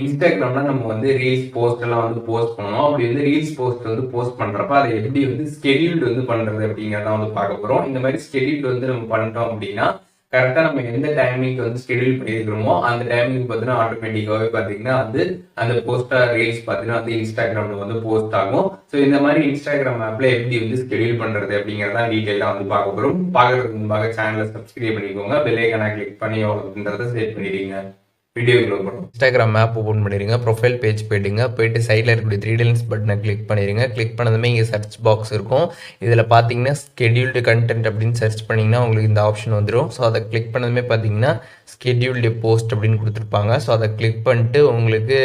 இன்ஸ்டாகிராம்ல நம்ம வந்து ரீல்ஸ் போஸ்ட் எல்லாம் வந்து போஸ்ட் பண்ணணும். அப்படி வந்து ரீல்ஸ் போஸ்ட் வந்து போஸ்ட் பண்றப்ப அதை எப்படி வந்து ஸ்கெடியூல்டு வந்து பண்றது அப்படிங்கிறத வந்து பார்க்க போறோம். இந்த மாதிரி ஸ்கெடியூல் வந்து நம்ம பண்ணிட்டோம் அப்படின்னா கரெக்டா நம்ம எந்த டைமிங்க்கு வந்து ஸ்கெடியூல் பண்ணியிருக்கிறோமோ அந்த டைமிங் பார்த்தீங்கன்னா ஆட்டோமேட்டிக்காவே பார்த்தீங்கன்னா வந்து அந்த போஸ்டா ரீல்ஸ் பார்த்தீங்கன்னா வந்து இன்ஸ்டாகிராம்ல வந்து போஸ்ட் ஆகும். ஸோ இந்த மாதிரி இன்ஸ்டாகிராம் ஆப்ல எப்படி வந்து ஸ்கெடியூல் பண்றது அப்படிங்கிறத டீட்டெயிலாக வந்து பார்க்க போறோம். பார்க்கறதுக்கு முன்பாக சேனலை சப்ஸ்கிரைப் பண்ணிக்கோங்க, பெல் ஐகானை கிளிக் பண்ணி அவ்வளோன்றதை செட் பண்ணிடுங்க. இன்ஸ்டாகிராம் ஆப் ஓப்பன் பண்ணிடுங்க. ப்ரொஃபைல் பேஜ் போயிட்டு சைடில் இருக்கக்கூடிய த்ரீ லைன்ஸ் பட்டனை கிளிக் பண்ணிடுங்க. கிளிக் பண்ணதுமே இங்கே சர்ச் பாக்ஸ் இருக்கும். இதில் பார்த்தீங்கன்னா ஸ்கெடியூல்டு கண்டென்ட் அப்படின்னு சர்ச் பண்ணிங்கன்னா உங்களுக்கு இந்த ஆப்ஷன் வந்துடும். ஸோ அதை கிளிக் பண்ணதுமே பார்த்தீங்கன்னா ஸ்கெடியூல்டு போஸ்ட் அப்படின்னு கொடுத்துருப்பாங்க. ஸோ அதை கிளிக் பண்ணிட்டு உங்களுக்கு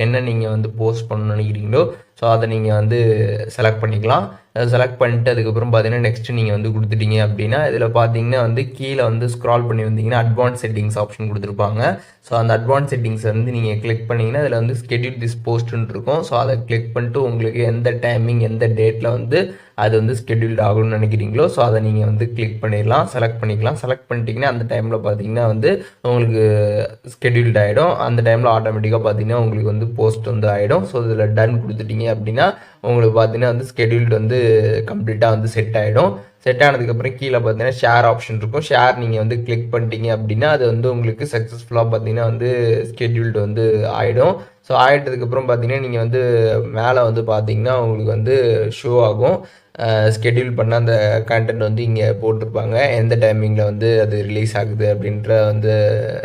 என்ன நீங்கள் வந்து போஸ்ட் பண்ணணும்னு நினைக்கிறீங்களோ ஸோ அதை நீங்கள் வந்து செலக்ட் பண்ணிக்கலாம். செலக்ட் பண்ணிட்டு அதுக்கப்புறம் பார்த்தீங்கன்னா நெக்ஸ்ட் நீங்கள் வந்து கொடுத்துட்டீங்க அப்படின்னா இதில் பார்த்தீங்கன்னா வந்து கீழே வந்து ஸ்க்ரால் பண்ணி வந்தீங்கன்னா அட்வான்ஸ் செட்டிங்ஸ் ஆப்ஷன் கொடுத்துருப்பாங்க. ஸோ அந்த அட்வான்ஸ் செட்டிங்ஸ் வந்து நீங்கள் கிளிக் பண்ணிங்கன்னா அதில் வந்து ஸ்கெடியூல் திஸ் போஸ்ட்டுன்னு இருக்கும். ஸோ அதை கிளிக் பண்ணிட்டு உங்களுக்கு எந்த டைமிங் எந்த டேட்டில் வந்து அது வந்து ஸ்கெடியூல்டு ஆகணும்னு நினைக்கிறீங்களோ ஸோ அதை நீங்கள் வந்து கிளிக் பண்ணிடலாம், செலக்ட் பண்ணிக்கலாம். செலக்ட் பண்ணிட்டீங்கன்னா அந்த டைமில் பார்த்தீங்கன்னா வந்து உங்களுக்கு ஸ்கெடியூல்டு ஆகிடும். அந்த டைமில் ஆட்டோமேட்டிக்காக பார்த்தீங்கன்னா உங்களுக்கு வந்து போஸ்ட் வந்து ஆகிடும். ஸோ இதில் டன் கொடுத்துட்டீங்க அப்படின்னா உங்களுக்கு பார்த்தீங்கன்னா வந்து ஸ்கெடியூல்டு வந்து கம்ப்ளீட்டாக வந்து செட் ஆகிடும். செட் ஆனதுக்கப்புறம் கீழே பார்த்தீங்கன்னா ஷேர் ஆப்ஷன் இருக்கும். ஷேர் நீங்கள் வந்து கிளிக் பண்ணிட்டீங்க அப்படின்னா அது வந்து உங்களுக்கு சக்ஸஸ்ஃபுல்லாக பார்த்தீங்கன்னா வந்து ஸ்கெடியூல்டு வந்து ஆகிடும். ஸோ ஆகிட்டதுக்கப்புறம் பார்த்தீங்கன்னா நீங்கள் வந்து மேலே வந்து பார்த்தீங்கன்னா உங்களுக்கு வந்து ஷோ ஆகும். ஸ்கெடியூல் பண்ண அந்த கண்டென்ட் வந்து இங்கே போட்டிருப்பாங்க. எந்த டைமிங்கில் வந்து அது ரிலீஸ் ஆகுது அப்படின்ற வந்து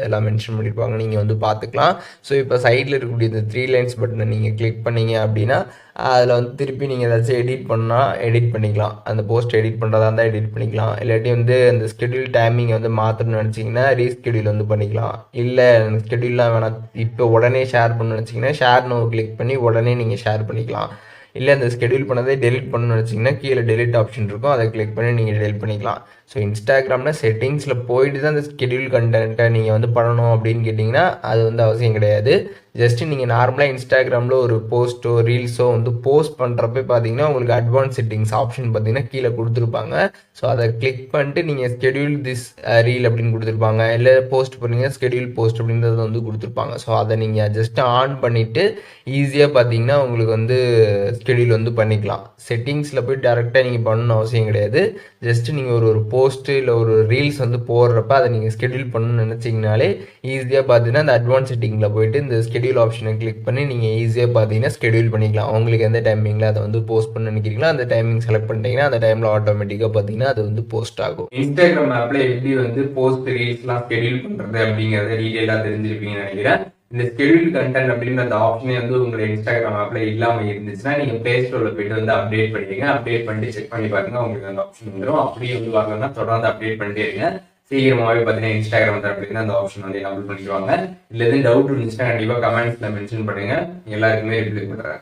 எல்லாம் மென்ஷன் பண்ணியிருப்பாங்க, நீங்கள் வந்து பார்த்துக்கலாம். ஸோ இப்போ சைடில் இருக்கக்கூடிய இந்த த்ரீ லைன்ஸ் பட்டனை நீங்கள் கிளிக் பண்ணீங்க அப்படின்னா அதில் வந்து திருப்பி நீங்கள் ஏதாச்சும் எடிட் பண்ணால் எடிட் பண்ணிக்கலாம். அந்த போஸ்ட் எடிட் பண்ணுறதா இருந்தால் எடிட் பண்ணிக்கலாம். இல்லாட்டி வந்து அந்த ஸ்கெடியூல் டைமிங்கை வந்து மாற்றணும்னு நினச்சிங்கன்னா ரீஸ்கெடியூல் வந்து பண்ணிக்கலாம். இல்லை ஸ்கெடியூல்லாம் வேணாம் இப்போ உடனே ஷேர் பண்ணணும்னு நினச்சிங்கன்னா ஷேர் நோ கிளிக் பண்ணி உடனே நீங்கள் ஷேர் பண்ணிக்கலாம். இல்லை அந்த ஸ்கெடியூல் பண்ணதை டெலிட் பண்ணணும்னு வச்சிங்கன்னா கீழே டெலிட் ஆப்ஷன் இருக்கும், அதை கிளிக் பண்ணி நீங்கள் டெலிட் பண்ணிக்கலாம். ஸோ இன்ஸ்டாகிராமில் செட்டிங்ஸில் போயிட்டு தான் அந்த ஸ்கெடியூல் கண்டென்ட்டை நீங்கள் வந்து பண்ணணும் அப்படின்னு கேட்டிங்கன்னா அது வந்து அவசியம் கிடையாது. ஜஸ்ட்டு நீங்கள் நார்மலாக இன்ஸ்டாகிராமில் ஒரு போஸ்ட்டோ ரீல்ஸோ வந்து போஸ்ட் பண்ணுறப்ப பார்த்தீங்கன்னா உங்களுக்கு அட்வான்ஸ் செட்டிங்ஸ் ஆப்ஷன் பார்த்தீங்கன்னா கீழே கொடுத்துருப்பாங்க. ஸோ அதை கிளிக் பண்ணிட்டு நீங்கள் ஸ்கெடியூல் திஸ் ரீல் அப்படின்னு கொடுத்துருப்பாங்க. இல்லை போஸ்ட் பண்ணீங்க ஸ்கெடியூல் போஸ்ட் அப்படின்றத வந்து கொடுத்துருப்பாங்க. ஸோ அதை நீங்கள் ஜஸ்ட்டு ஆன் பண்ணிவிட்டு ஈஸியாக பார்த்தீங்கன்னா உங்களுக்கு வந்து ஸ்கெடியூல் வந்து பண்ணிக்கலாம். செட்டிங்ஸில் போய் டேரெக்டாக நீங்கள் பண்ணணும்னு அவசியம் கிடையாது. ஜஸ்ட்டு நீங்கள் ஒரு போஸ்ட்டு இல்லை ஒரு ரீல்ஸ் வந்து போடுறப்ப அதை நீங்கள் ஸ்கெடியூல் பண்ணணும்னு நினச்சிங்கனாலே ஈஸியாக பார்த்தீங்கன்னா அந்த அட்வான்ஸ் செட்டிங்கில் போயிட்டு இந்த ஸ்கெடியூல் ஆப்ஷனை கிளிக் பண்ணி நீங்கள் ஈஸியாக பார்த்தீங்கன்னா ஸ்கெடியூல் பண்ணிக்கலாம். உங்களுக்கு எந்த டைமிங்கில் அதை வந்து போஸ்ட் பண்ண நினைக்கிறீங்களோ அந்த டைமிங் செலக்ட் பண்ணிட்டீங்கன்னா அந்த டைமில் ஆட்டோமேட்டிக்காக பார்த்தீங்கன்னா அது வந்து போஸ்ட் ஆகும். இன்ஸ்டாகிராம் ஆப்ல எப்படி வந்து போஸ்ட் ரீல்ஸ்லாம் ஸ்கெடியூல் பண்ணுறது அப்படிங்கிறத டீட்டெயிலாக தெரிஞ்சிருப்பீங்கன்னு நினைக்கிறேன். இந்த ஸ்கெடியூல் கண்டென்ட் அப்படின்ற அந்த ஆப்ஷனே வந்து உங்களை இன்ஸ்டாகிராம் ஆப்ல இல்லாமல் இருந்துச்சுன்னா நீங்கள் பிளே ஸ்டோர்ல போயிட்டு வந்து அப்டேட் பண்ணிடுங்க. அப்டேட் பண்ணிட்டு செக் பண்ணி பாருங்க, உங்களுக்கு அந்த ஆப்ஷன் வந்துடும். அப்படியே வந்து வரலன்னா தொடர்ந்து அப்டேட் பண்ணிட்டே இருங்க. சீக்கிரமாகவே பார்த்தீங்கன்னா இன்ஸ்டாகிராம் தரப்புல அந்த ஆப்ஷன் வந்து எனபிள் பண்ணிடுவாங்க. இல்லை எதுவும் டவுட் இருந்துச்சுன்னா கண்டிப்பாக கமெண்ட்ஸ்ல மென்ஷன் பண்ணுங்க, எல்லாருக்குமே ரிப்ளை பண்ணுறேன்.